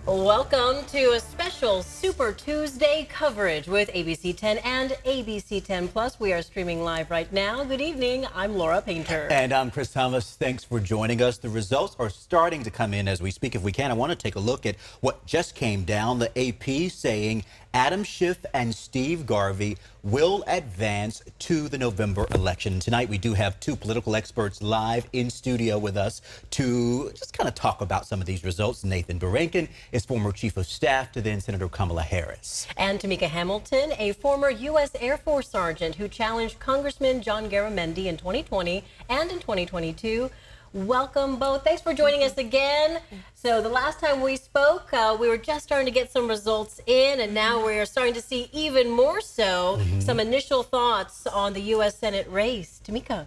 Welcome to a special Super Tuesday coverage with ABC10 and ABC10 Plus. We are streaming live right now. Good evening. I'm Laura Painter. And I'm Chris Thomas. Thanks for joining us. The results are starting to come in as we speak. If we can, I want to take a look at what just came down. The AP saying Adam Schiff and Steve Garvey will advance to the November election. Tonight, we do have two political experts live in studio with us to just kind of talk about some of these results. Nathan Berenkin is former chief of staff to then Senator Kamala Harris. And Tamika Hamilton, a former U.S. Air Force sergeant who challenged Congressman John Garamendi in 2020 and in 2022. Welcome both. Thanks for joining us again. So the last time we spoke, we were just starting to get some results in, and now we're starting to see even more so some initial thoughts on the U.S. Senate race. Tamika.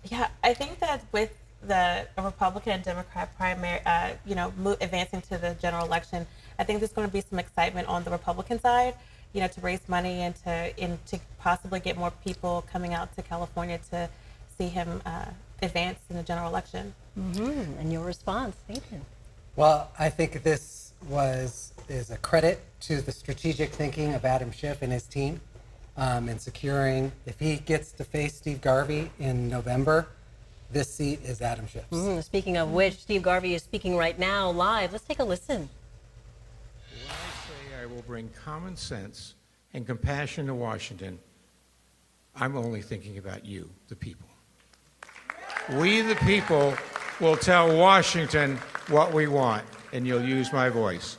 Yeah, I think that with the Republican and Democrat primary, advancing to the general election, I think there's going to be some excitement on the Republican side, to raise money and to possibly get more people coming out to California to see him advance in the general election. And your response, Nathan? Well, I think this is a credit to the strategic thinking of Adam Schiff and his team in securing, if he gets to face Steve Garvey in November, this seat is Adam Schiff's. Speaking of which, Steve Garvey is speaking right now live. Let's take a listen. When I say I will bring common sense and compassion to Washington, I'm only thinking about you, the people. We, the people, will tell Washington what we want, and you'll use my voice.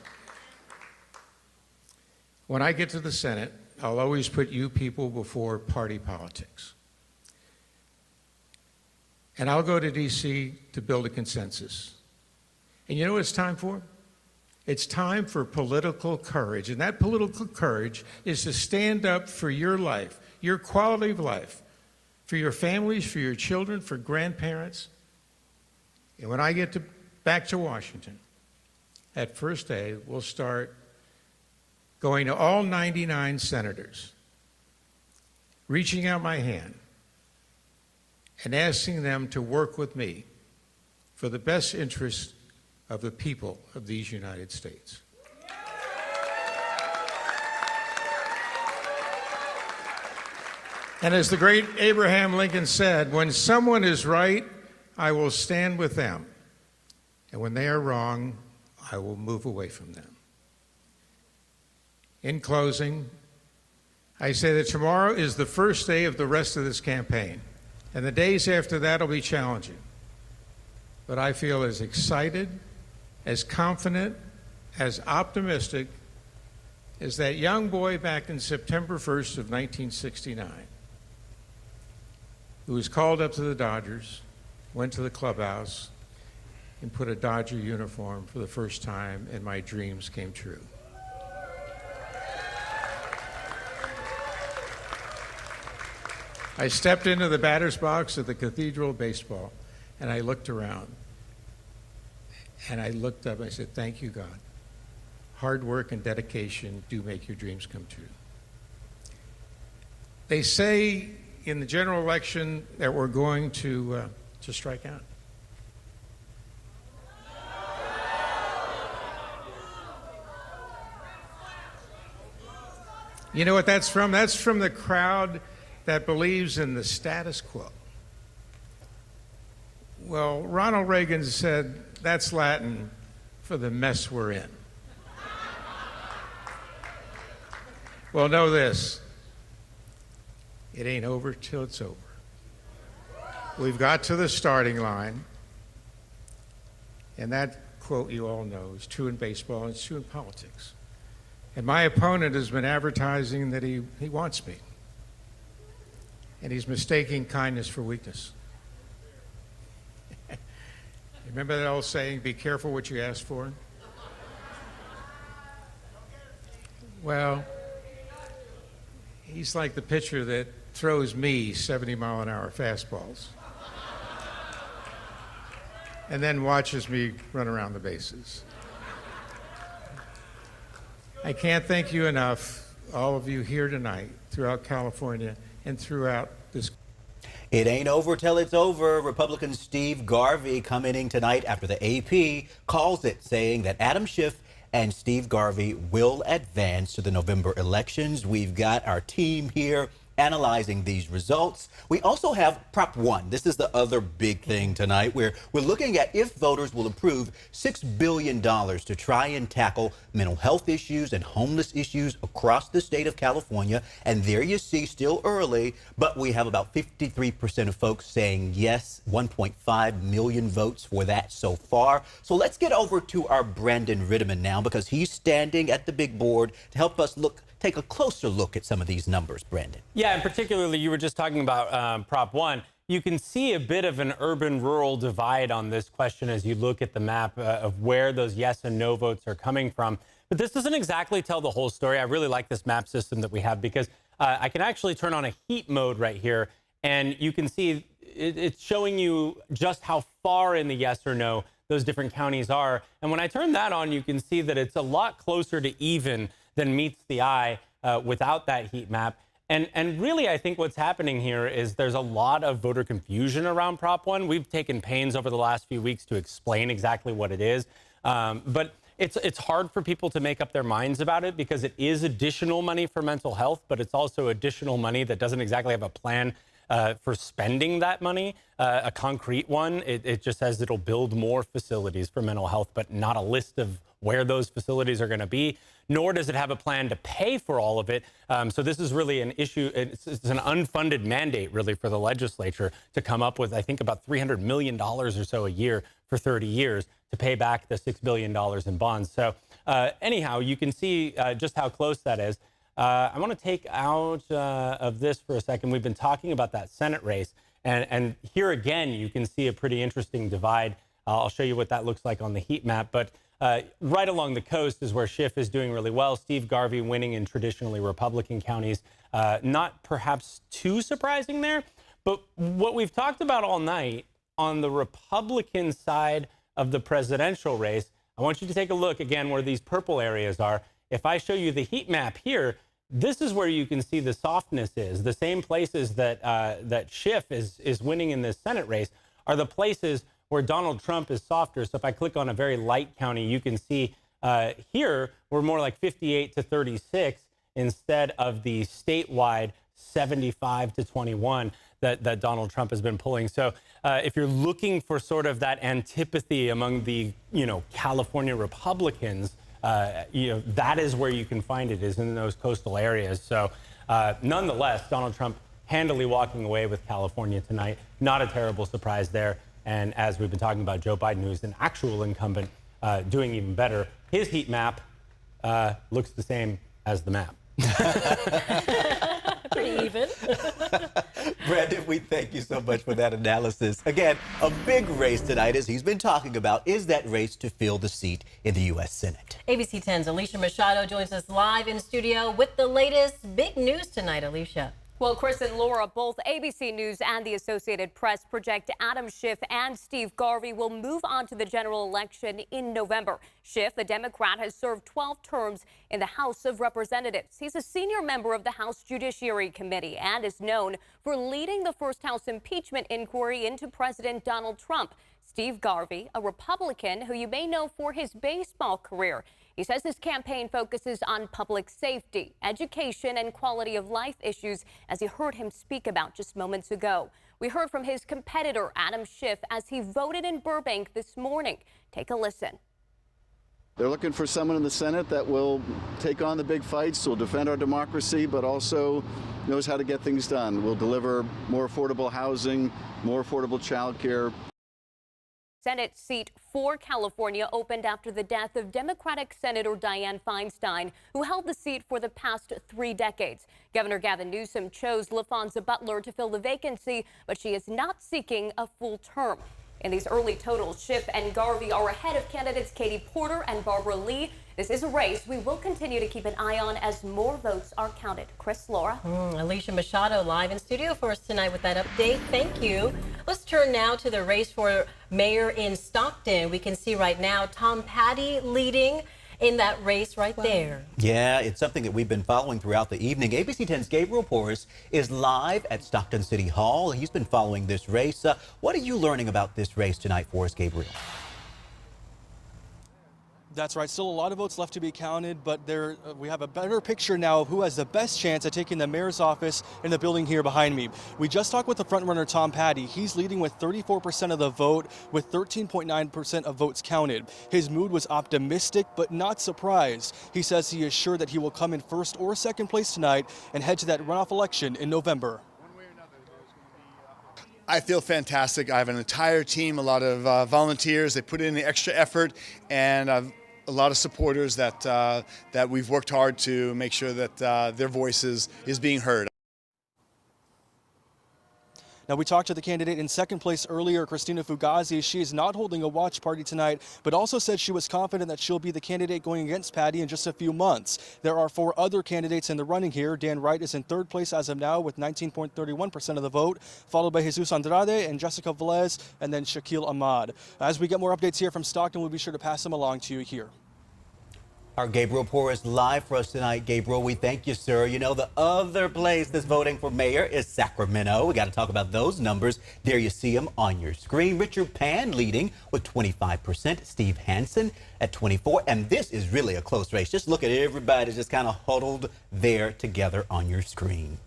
When I get to the Senate, I'll always put you people before party politics. And I'll go to D.C. to build a consensus. And you know what it's time for? It's time for political courage. And that political courage is to stand up for your life, your quality of life, for your families, for your children, for grandparents. And when I get back to Washington, that first day, we'll start going to all 99 senators, reaching out my hand, and asking them to work with me for the best interest of the people of these United States. And as the great Abraham Lincoln said, when someone is right, I will stand with them. And when they are wrong, I will move away from them. In closing, I say that tomorrow is the first day of the rest of this campaign. And the days after that will be challenging. But I feel as excited, as confident, as optimistic as that young boy back in September 1st of 1969, who was called up to the Dodgers, went to the clubhouse, and put a Dodger uniform for the first time, and my dreams came true. I stepped into the batter's box at the Cathedral of Baseball, and I looked around. And I looked up and I said, thank you, God. Hard work and dedication do make your dreams come true. They say in the general election that we're going to strike out. You know what that's from? That's from the crowd that believes in the status quo. Well, Ronald Reagan said that's Latin for the mess we're in. Well, know this. It ain't over till it's over. We've got to the starting line, and that quote you all know is true in baseball and it's true in politics. And my opponent has been advertising that he wants me. And he's mistaking kindness for weakness. Remember that old saying, be careful what you ask for? Well, he's like the pitcher that throws me 70-mile-an-hour fastballs and then watches me run around the bases. I can't thank you enough, all of you here tonight, throughout California, and throughout this. It ain't over till it's over. Republican Steve Garvey commenting tonight after the AP calls it, saying that Adam Schiff and Steve Garvey will advance to the November elections. We've got our team here analyzing these results. We also have Prop 1. This is the other big thing tonight, where we're looking at if voters will approve $6 billion to try and tackle mental health issues and homeless issues across the state of California. And there you see, still early, but we have about 53% of folks saying yes, 1.5 million votes for that so far. So let's get over to our Brandon Rittiman now, because he's standing at the big board to help us take a closer look at some of these numbers, Brandon. Yeah, and particularly you were just talking about Prop 1. You can see a bit of an urban-rural divide on this question as you look at the map of where those yes and no votes are coming from. But this doesn't exactly tell the whole story. I really like this map system that we have, because I can actually turn on a heat mode right here, and you can see it's showing you just how far in the yes or no those different counties are. And when I turn that on, you can see that it's a lot closer to even than meets the eye without that heat map. And really, I think what's happening here is there's a lot of voter confusion around Prop 1. We've taken pains over the last few weeks to explain exactly what it is. But it's hard for people to make up their minds about it, because it is additional money for mental health, but it's also additional money that doesn't exactly have a plan for spending that money, a concrete one. It just says it'll build more facilities for mental health, but not a list of where those facilities are going to be, nor does it have a plan to pay for all of it. So this is really an issue. It's an unfunded mandate, really, for the legislature to come up with, I think, about $300 million or so a year for 30 years to pay back the $6 billion in bonds. So anyhow, you can see just how close that is. I want to take out of this for a second. We've been talking about that Senate race, and here again, you can see a pretty interesting divide. I'll show you what that looks like on the heat map, but right along the coast is where Schiff is doing really well. Steve Garvey winning in traditionally Republican counties. Not perhaps too surprising there, but what we've talked about all night on the Republican side of the presidential race, I want you to take a look again where these purple areas are. If I show you the heat map here, this is where you can see the softness is. The same places that that Schiff is winning in this Senate race are the places where Donald Trump is softer. So if I click on a very light county, you can see here we're more like 58 to 36 instead of the statewide 75 to 21 that Donald Trump has been pulling. So if you're looking for sort of that antipathy among the California Republicans, that is where you can find it, is in those coastal areas. So nonetheless, Donald Trump handily walking away with California tonight. Not a terrible surprise there. And as we've been talking about, Joe Biden, who's an actual incumbent, doing even better. His heat map looks the same as the map. Pretty even. Brandon, we thank you so much for that analysis. Again, a big race tonight, as he's been talking about, is that race to fill the seat in the U.S. Senate. ABC 10's Alicia Machado joins us live in studio with the latest big news tonight. Alicia. Well, Chris and Laura, both ABC News and the Associated Press project Adam Schiff and Steve Garvey will move on to the general election in November. Schiff, the Democrat, has served 12 terms in the House of Representatives. He's a senior member of the House Judiciary Committee and is known for leading the first House impeachment inquiry into President Donald Trump. Steve Garvey, a Republican who you may know for his baseball career. He says his campaign focuses on public safety, education, and quality of life issues, as you heard him speak about just moments ago. We heard from his competitor, Adam Schiff, as he voted in Burbank this morning. Take a listen. They're looking for someone in the Senate that will take on the big fights, will defend our democracy, but also knows how to get things done. Will deliver more affordable housing, more affordable child care. Senate seat for California opened after the death of Democratic Senator Dianne Feinstein, who held the seat for the past 3 decades. Governor Gavin Newsom chose LaFonza Butler to fill the vacancy, but she is not seeking a full term. In these early totals, Schiff and Garvey are ahead of candidates Katie Porter and Barbara Lee. This is a race we will continue to keep an eye on as more votes are counted. Chris, Laura. Alicia Machado live in studio for us tonight with that update. Thank you. Let's turn now to the race for mayor in Stockton. We can see right now Tom Petty leading in that race right there. Yeah, it's something that we've been following throughout the evening. ABC 10's Gabriel Porras is live at Stockton City Hall. He's been following this race. What are you learning about this race tonight for us, Gabriel? That's right. Still a lot of votes left to be counted, but we have a better picture now of who has the best chance at taking the mayor's office in the building here behind me. We just talked with the frontrunner, Tom Patty. He's leading with 34% of the vote, with 13.9% of votes counted. His mood was optimistic, but not surprised. He says he is sure that he will come in first or second place tonight and head to that runoff election in November. I feel fantastic. I have an entire team, a lot of volunteers. They put in the extra effort, and a lot of supporters that we've worked hard to make sure that their voice is being heard. Now, we talked to the candidate in second place earlier, Christina Fugazi. She is not holding a watch party tonight, but also said she was confident that she'll be the candidate going against Patty in just a few months. There are 4 other candidates in the running here. Dan Wright is in third place as of now with 19.31% of the vote, followed by Jesus Andrade and Jessica Velez, and then Shaquille Ahmad. As we get more updates here from Stockton, we'll be sure to pass them along to you here. Our Gabriel Poor is live for us tonight. Gabriel, we thank you, sir. You know, the other place that's voting for mayor is Sacramento. We got to talk about those numbers. There you see them on your screen. Richard Pan leading with 25%. Steve Hansen at 24%. And this is really a close race. Just look at everybody just kind of huddled there together on your screen.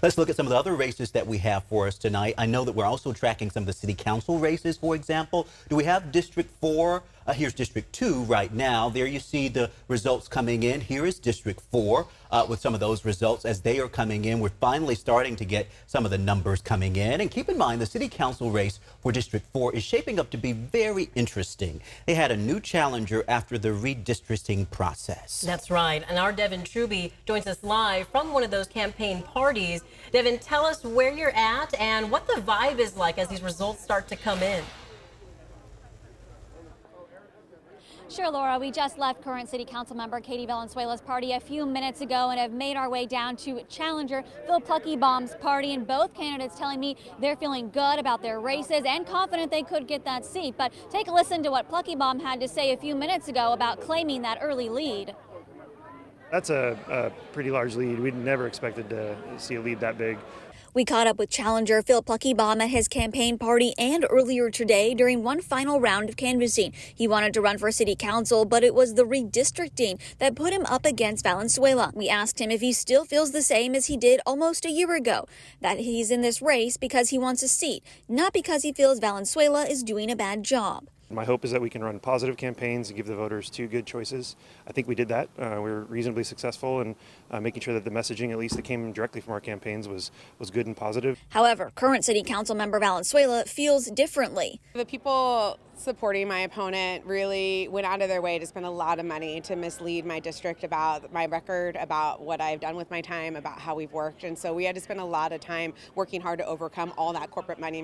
Let's look at some of the other races that we have for us tonight. I know that we're also tracking some of the city council races, for example. Do we have District 4? Here's District 2 right now. There you see the results coming in. Here is District 4 with some of those results as they are coming in. We're finally starting to get some of the numbers coming in. And keep in mind, the city council race for District 4 is shaping up to be very interesting. They had a new challenger after the redistricting process. That's right. And our Devin Truby joins us live from one of those campaign parties. Devin, tell us where you're at and what the vibe is like as these results start to come in. Sure, Laura. We just left current city council member Katie Valenzuela's party a few minutes ago and have made our way down to challenger Phil Pluckybaum's party. And both candidates telling me they're feeling good about their races and confident they could get that seat. But take a listen to what Pluckybaum had to say a few minutes ago about claiming that early lead. That's a pretty large lead. We'd never expected to see a lead that big. We caught up with challenger Phil Pluckybaum at his campaign party and earlier today during one final round of canvassing. He wanted to run for city council, but it was the redistricting that put him up against Valenzuela. We asked him if he still feels the same as he did almost a year ago, that he's in this race because he wants a seat, not because he feels Valenzuela is doing a bad job. My hope is that we can run positive campaigns and give the voters 2 good choices. I think we did that. We were reasonably successful in making sure that the messaging, at least that came directly from our campaigns, was good and positive. However, current city council member Valenzuela feels differently. The people supporting my opponent really went out of their way to spend a lot of money to mislead my district about my record, about what I've done with my time, about how we've worked. And so we had to spend a lot of time working hard to overcome all that corporate money.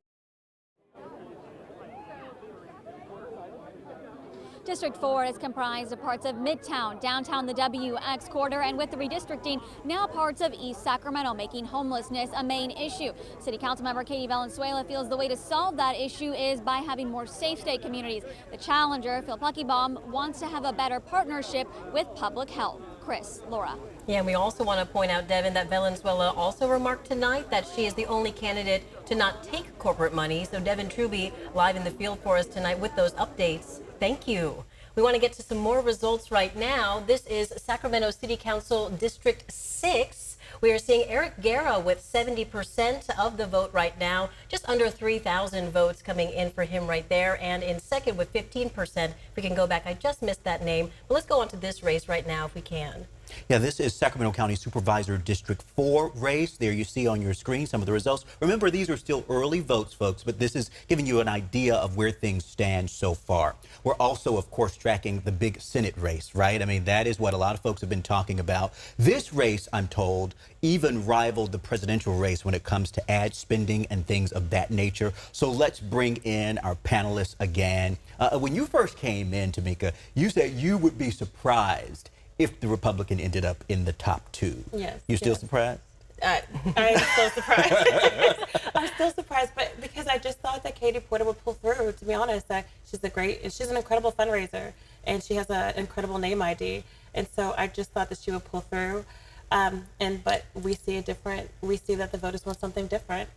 District 4 is comprised of parts of Midtown, downtown the WX corridor, and with the redistricting, now parts of East Sacramento, making homelessness a main issue. City Council member Katie Valenzuela feels the way to solve that issue is by having more safe state communities. The challenger, Phil Pluckybaum, wants to have a better partnership with public health. Chris, Laura. Yeah, and we also want to point out, Devin, that Valenzuela also remarked tonight that she is the only candidate to not take corporate money. So Devin Truby live in the field for us tonight with those updates. Thank you. We want to get to some more results right now. This is Sacramento City Council District 6. We are seeing Eric Guerra with 70% of the vote right now, just under 3,000 votes coming in for him right there. And in second with 15%, we can go back. I just missed that name. But let's go on to this race right now if we can. Yeah, this is Sacramento County Supervisor District 4 race. There you see on your screen some of the results. Remember, these are still early votes, folks, but this is giving you an idea of where things stand so far. We're also, of course, tracking the big Senate race, right? I mean, that is what a lot of folks have been talking about. This race, I'm told, even rivaled the presidential race when it comes to ad spending and things of that nature. So let's bring in our panelists again. When you first came in, Tamika, you said you would be surprised if the Republican ended up in the top 2. Yes. You still surprised? I'm still surprised. I'm still surprised, but because I just thought that Katie Porter would pull through, to be honest. She's an incredible fundraiser, and she has an incredible name ID. And so I just thought that she would pull through. But we see that the voters want something different.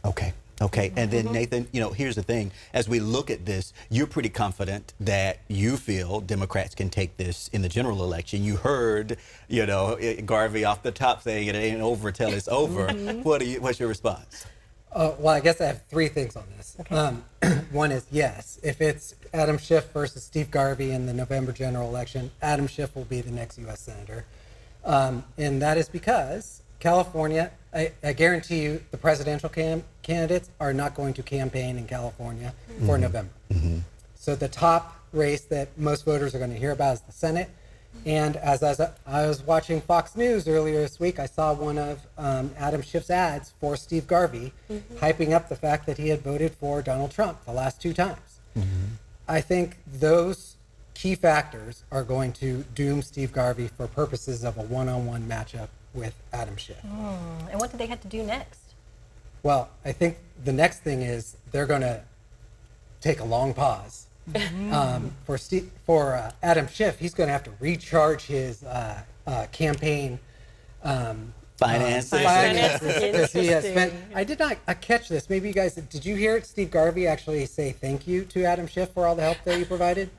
Okay. Okay, and then Nathan, here's the thing. As we look at this, you're pretty confident that you feel Democrats can take this in the general election. You heard, Garvey off the top saying it ain't over till it's over. What's your response? Well, I guess I have three things on this. Okay. One is yes, if it's Adam Schiff versus Steve Garvey in the November general election, Adam Schiff will be the next U.S. Senator. And that is because California, I guarantee you the presidential candidates are not going to campaign in California for November. So the top race that most voters are going to hear about is the Senate. And as I was watching Fox News earlier this week, I saw one of Adam Schiff's ads for Steve Garvey hyping up the fact that he had voted for Donald Trump the last 2 times. I think those key factors are going to doom Steve Garvey for purposes of a one-on-one matchup with Adam Schiff. And what do they have to do next? Well, I think the next thing is they're going to take a long pause. For Adam Schiff, he's going to have to recharge his campaign finances because he has spent. I did not catch this. Maybe you guys did. You hear Steve Garvey actually say thank you to Adam Schiff for all the help that he provided?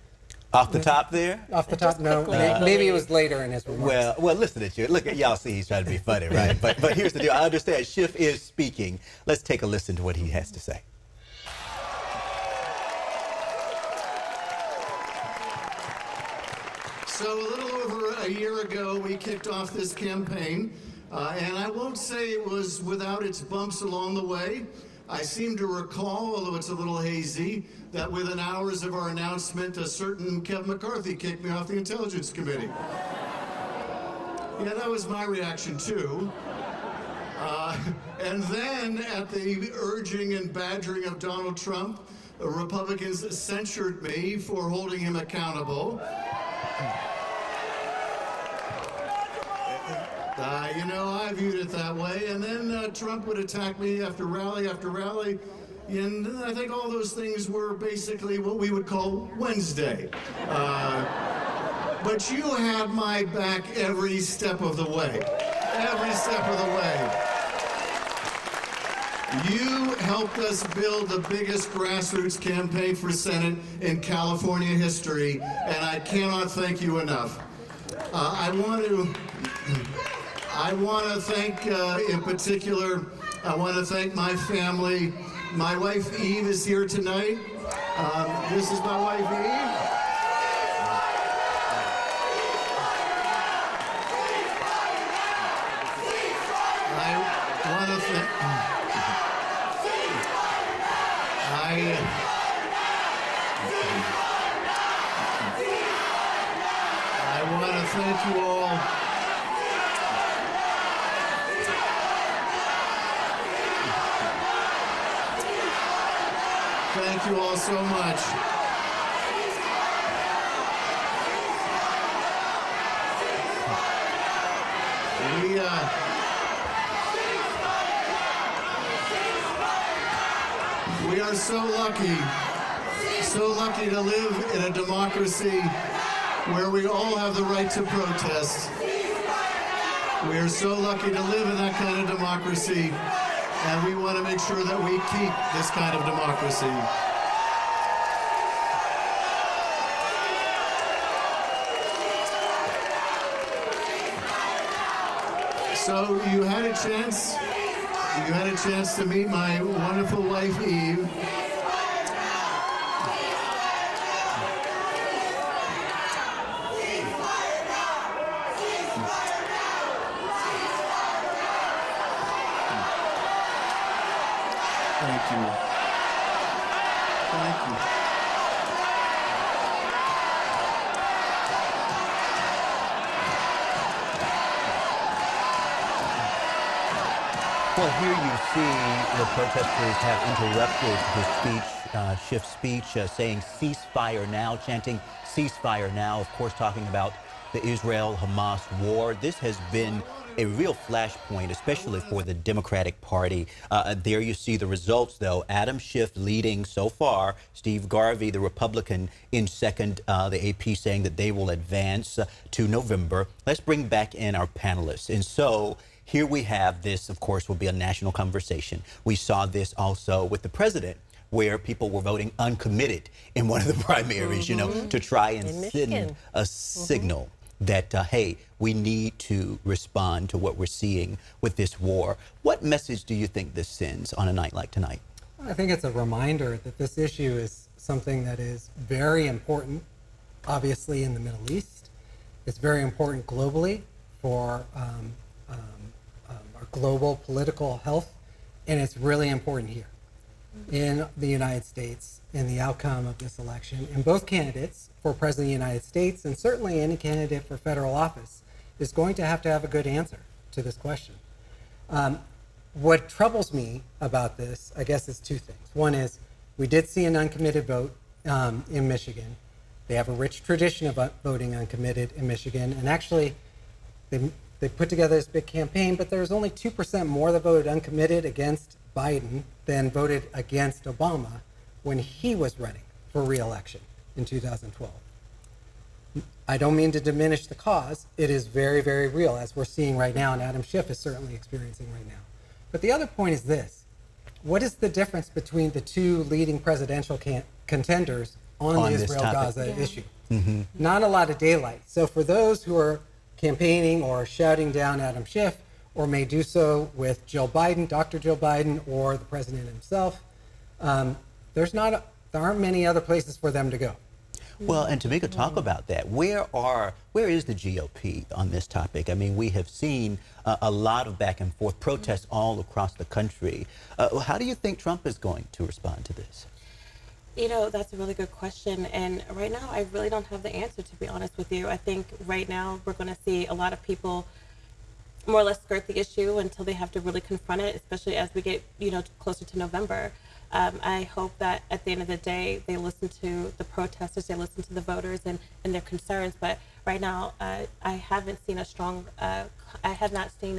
Off the top there? Off the top, no. Maybe it was later in his remarks. Well, listen at you. Look at y'all. See, he's trying to be funny, right? But here's the deal. I understand Schiff is speaking. Let's take a listen to what he has to say. So a little over a year ago, we kicked off this campaign, and I won't say it was without its bumps along the way. I seem to recall, although it's a little hazy, that within hours of our announcement, a certain Kevin McCarthy kicked me off the Intelligence Committee. Yeah, that was my reaction too. And then, at the urging and badgering of Donald Trump, Republicans censured me for holding him accountable. I viewed it that way. And then Trump would attack me after rally after rally. And I think all those things were basically what we would call Wednesday. But you had my back every step of the way. Every step of the way. You helped us build the biggest grassroots campaign for Senate in California history, and I cannot thank you enough. I want to thank, in particular, I want to thank my family. My wife Eve is here tonight. This is my wife Eve. I want to thank. I want to thank you all. Thank you all so much. We are so lucky to live in a democracy where we all have the right to protest. We are so lucky to live in that kind of democracy, and we want to make sure that we keep this kind of democracy. So you had a chance to meet my wonderful wife Eve. Thank you. Thank you. Well, here you see the protesters have interrupted his speech, Schiff's speech, saying ceasefire now, chanting ceasefire now, of course talking about the Israel-Hamas war. This has been a real flashpoint, especially for the Democratic Party. There you see the results, though. Adam Schiff leading so far. Steve Garvey, the Republican, in second. The AP saying that they will advance to November. Let's bring back in our panelists. And so here we have this, of course, will be a national conversation. We saw this also with the president, where people were voting uncommitted in one of the primaries, you know, to try and send a signal that, hey, we need to respond to what we're seeing with this war. What message do you think this sends on a night like tonight? I think it's a reminder that this issue is something that is very important, obviously, in the Middle East. It's very important globally for our global political health, and it's really important here in the United States in the outcome of this election. And both candidates for President of the United States, and certainly any candidate for federal office, is going to have a good answer to this question. What troubles me about this, I guess, is two things. One is we did see an uncommitted vote in Michigan. They have a rich tradition of voting uncommitted in Michigan, and actually they put together this big campaign, but there was only 2% more that voted uncommitted against Biden than voted against Obama when he was running for re-election in 2012. I don't mean to diminish the cause. It is very, very real, as we're seeing right now, and Adam Schiff is certainly experiencing right now. But the other point is this. What is the difference between the two leading presidential contenders on the Israel-Gaza issue? Not a lot of daylight. So for those who are campaigning or shouting down Adam Schiff, or may do so with Jill Biden, Dr. Jill Biden, or the president himself, there aren't many other places for them to go. Well, and Tamika, talk about that. Where is the GOP on this topic? I mean, we have seen a lot of back and forth protests all across the country. How do you think Trump is going to respond to this? You know, that's a really good question. And right now, I really don't have the answer, to be honest with you. I think right now we're going to see a lot of people more or less skirt the issue until they have to really confront it, especially as we get, closer to November. I hope that at the end of the day, they listen to the protesters, they listen to the voters and their concerns. But right now, I have not seen a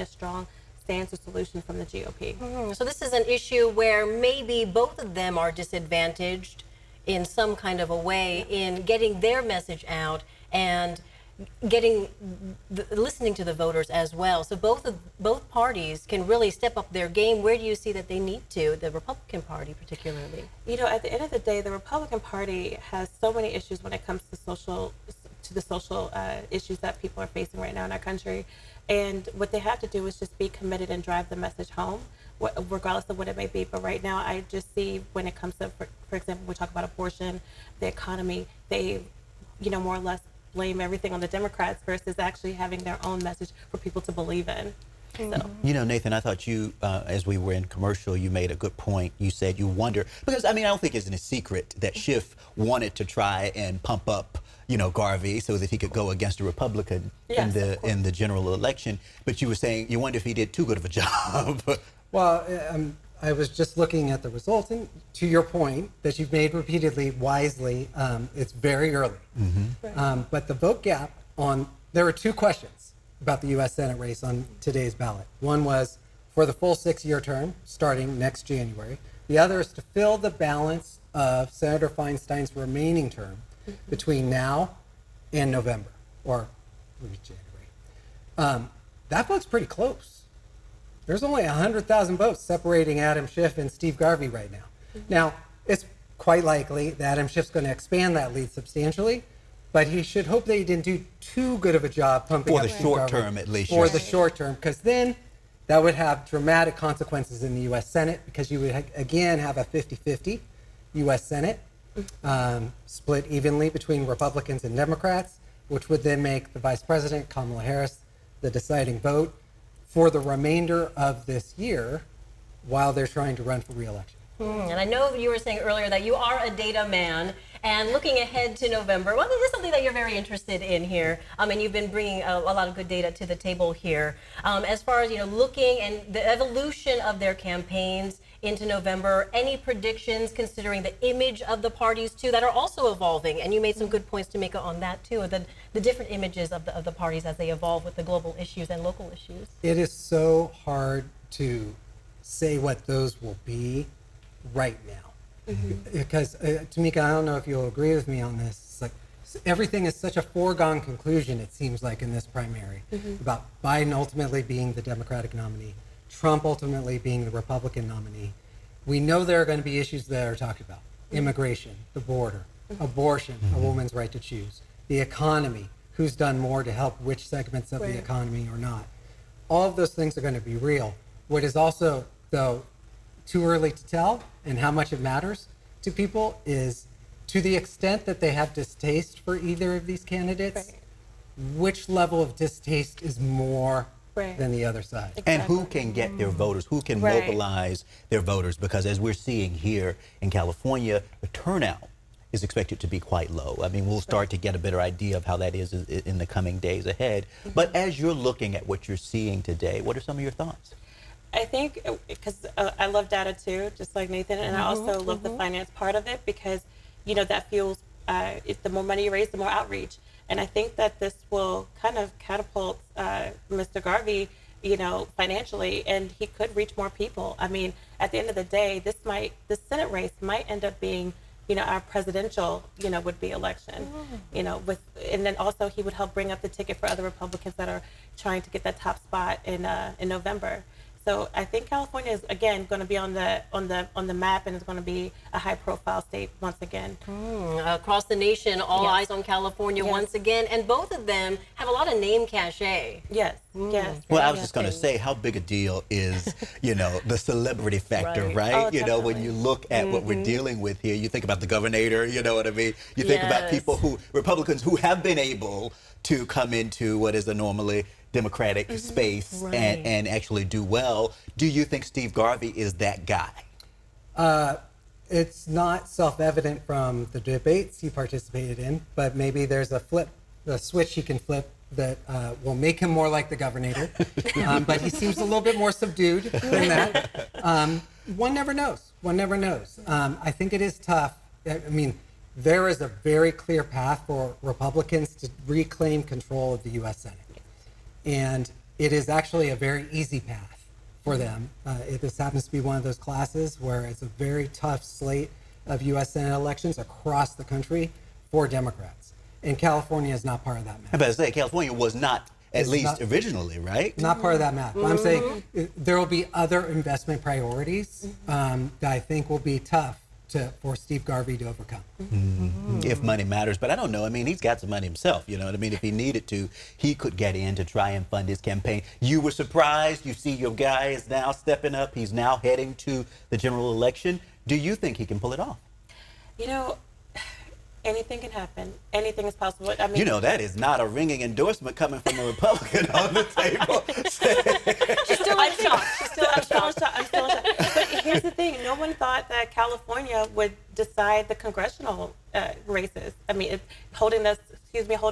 strong stance or solution from the GOP. So this is an issue where maybe both of them are disadvantaged in some kind of a way in getting their message out and listening to the voters as well. So both parties can really step up their game. Where do you see that they need to, the Republican Party particularly? At the end of the day, the Republican Party has so many issues when it comes to the social issues that people are facing right now in our country. And what they have to do is just be committed and drive the message home, regardless of what it may be. But right now, I just see when it comes to, for example, we talk about abortion, the economy, they, more or less blame everything on the Democrats versus actually having their own message for people to believe in. So. Nathan, I thought you, as we were in commercial, you made a good point. You said you wonder, because I don't think it's a secret that Schiff wanted to try and pump up, Garvey so that he could go against a Republican in the general election. But you were saying you wonder if he did too good of a job. Well, I was just looking at the results, and to your point that you've made repeatedly, wisely, it's very early. But the vote gap there were two questions about the U.S. Senate race on today's ballot. One was for the full 6-year term, starting next January. The other is to fill the balance of Senator Feinstein's remaining term between now and November, or maybe January. That vote's pretty close. There's only 100,000 votes separating Adam Schiff and Steve Garvey right now. Now, it's quite likely that Adam Schiff's going to expand that lead substantially, but he should hope that he didn't do too good of a job pumping up for the short term, at least. For the short term, because then that would have dramatic consequences in the U.S. Senate, because you would again have a 50-50 U.S. Senate split evenly between Republicans and Democrats, which would then make the Vice President, Kamala Harris, the deciding vote for the remainder of this year while they're trying to run for re-election. And I know you were saying earlier that you are a data man, and looking ahead to November, well, this is something that you're very interested in here, and you've been bringing a lot of good data to the table here. As far as looking and the evolution of their campaigns into November, any predictions considering the image of the parties too that are also evolving? And you made some good points to make on that too, the different images of the parties as they evolve with the global issues and local issues. It is so hard to say what those will be right now. Because Tamika, I don't know if you'll agree with me on this. It's like everything is such a foregone conclusion, it seems like, in this primary, about Biden ultimately being the Democratic nominee, Trump ultimately being the Republican nominee. We know there are going to be issues that are talked about: immigration, the border, abortion, a woman's right to choose, the economy, who's done more to help which segments of the economy or not. All of those things are going to be real. What is also, though, too early to tell, and how much it matters to people, is to the extent that they have distaste for either of these candidates, which level of distaste is more than the other side. And who can get their voters, who can mobilize their voters? Because as we're seeing here in California, the turnout is expected to be quite low. I mean, we'll start to get a better idea of how that is in the coming days ahead. But as you're looking at what you're seeing today, what are some of your thoughts? I think, because I love data too, just like Nathan, and I also love the finance part of it, because, you know, that fuels, the more money you raise, the more outreach. And I think that this will kind of catapult Mr. Garvey, you know, financially, and he could reach more people. I mean, at the end of the day, this Senate race might end up being, you know, our presidential, you know, would-be election, you know, and then also he would help bring up the ticket for other Republicans that are trying to get that top spot in November. So I think California is, again, going to be on the map, and it's going to be a high-profile state once again. Across the nation, all eyes on California once again, and both of them have a lot of name cachet. Yes. Well, I was just going to say, how big a deal is, you know, the celebrity factor, right? Oh, you know, when you look at what we're dealing with here, you think about the governor, you know what I mean? You think about people Republicans who have been able to come into what is a normally Democratic space and actually do well. Do you think Steve Garvey is that guy? It's not self-evident from the debates he participated in, but maybe there's a switch he can flip that will make him more like the governor. But he seems a little bit more subdued than that. One never knows. One never knows. I think it is tough. I mean, there is a very clear path for Republicans to reclaim control of the U.S. Senate. And it is actually a very easy path for them. This happens to be one of those classes where it's a very tough slate of U.S. Senate elections across the country for Democrats. And California is not part of that map. I'm about to say, California was not, at least originally, right? Not part of that map. I'm saying there will be other investment priorities that I think will be tough for Steve Garvey to overcome. If money matters, but I don't know. I mean, he's got some money himself, you know what I mean? If he needed to, he could get in to try and fund his campaign. You were surprised. You see your guy is now stepping up. He's now heading to the general election. Do you think he can pull it off? You know, anything can happen. Anything is possible. I mean, you know, that is not a ringing endorsement coming from a Republican on the table. She's still in shock. I'm still in shock. But here's the thing. No one thought that California would decide the congressional races. I mean, holding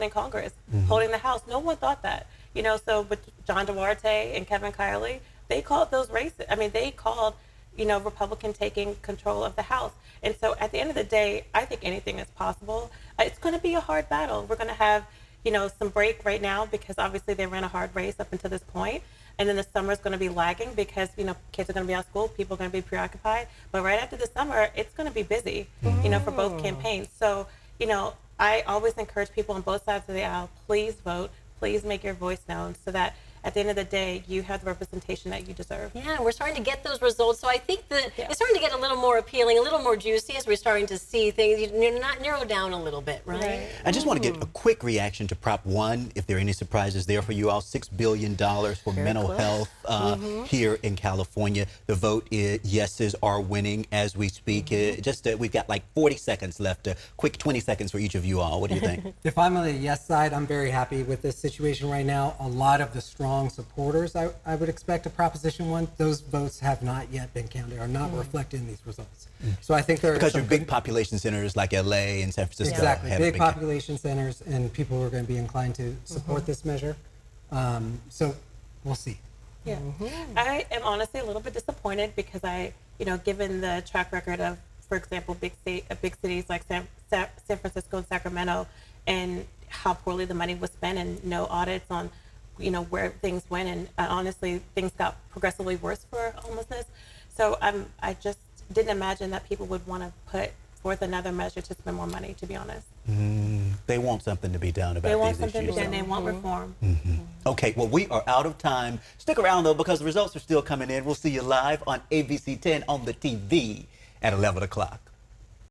Congress, holding the House. No one thought that. You know, so with John Duarte and Kevin Kiley, they called those races. I mean, they called, you know, Republican taking control of the House. And so at the end of the day, I think anything is possible. It's going to be a hard battle. We're going to have, you know, some break right now because obviously they ran a hard race up until this point. And then the summer is going to be lagging because, you know, kids are going to be out of school, people are going to be preoccupied. But right after the summer, it's going to be busy, you know, for both campaigns. So, you know, I always encourage people on both sides of the aisle, please vote, please make your voice known so that at the end of the day, you have the representation that you deserve. Yeah, we're starting to get those results. So I think that it's starting to get a little more appealing, a little more juicy as we're starting to see things not narrow down a little bit, right? I just want to get a quick reaction to Prop 1, if there are any surprises there for you all. $6 billion for mental health here in California. The vote is yeses are winning as we speak. We've got like 40 seconds left. A quick 20 seconds for each of you all. What do you think? If I'm on the yes side, I'm very happy with this situation right now. A lot of the strong supporters I would expect of Proposition 1, those votes have not yet been counted, are not reflected in these results. So I think there are because your big population centers like LA and San Francisco. Exactly, big population centers and people who are going to be inclined to support this measure. So we'll see. Yeah, I am honestly a little bit disappointed because given the track record of, for example, big cities like San Francisco and Sacramento, and how poorly the money was spent and no audits on where things went, and honestly, things got progressively worse for homelessness. So I just didn't imagine that people would want to put forth another measure to spend more money, to be honest. They want something to be done about They want these something to issues. be done. They want reform. Okay, well, we are out of time. Stick around, though, because the results are still coming in. We'll see you live on ABC 10 on the TV at 11 o'clock.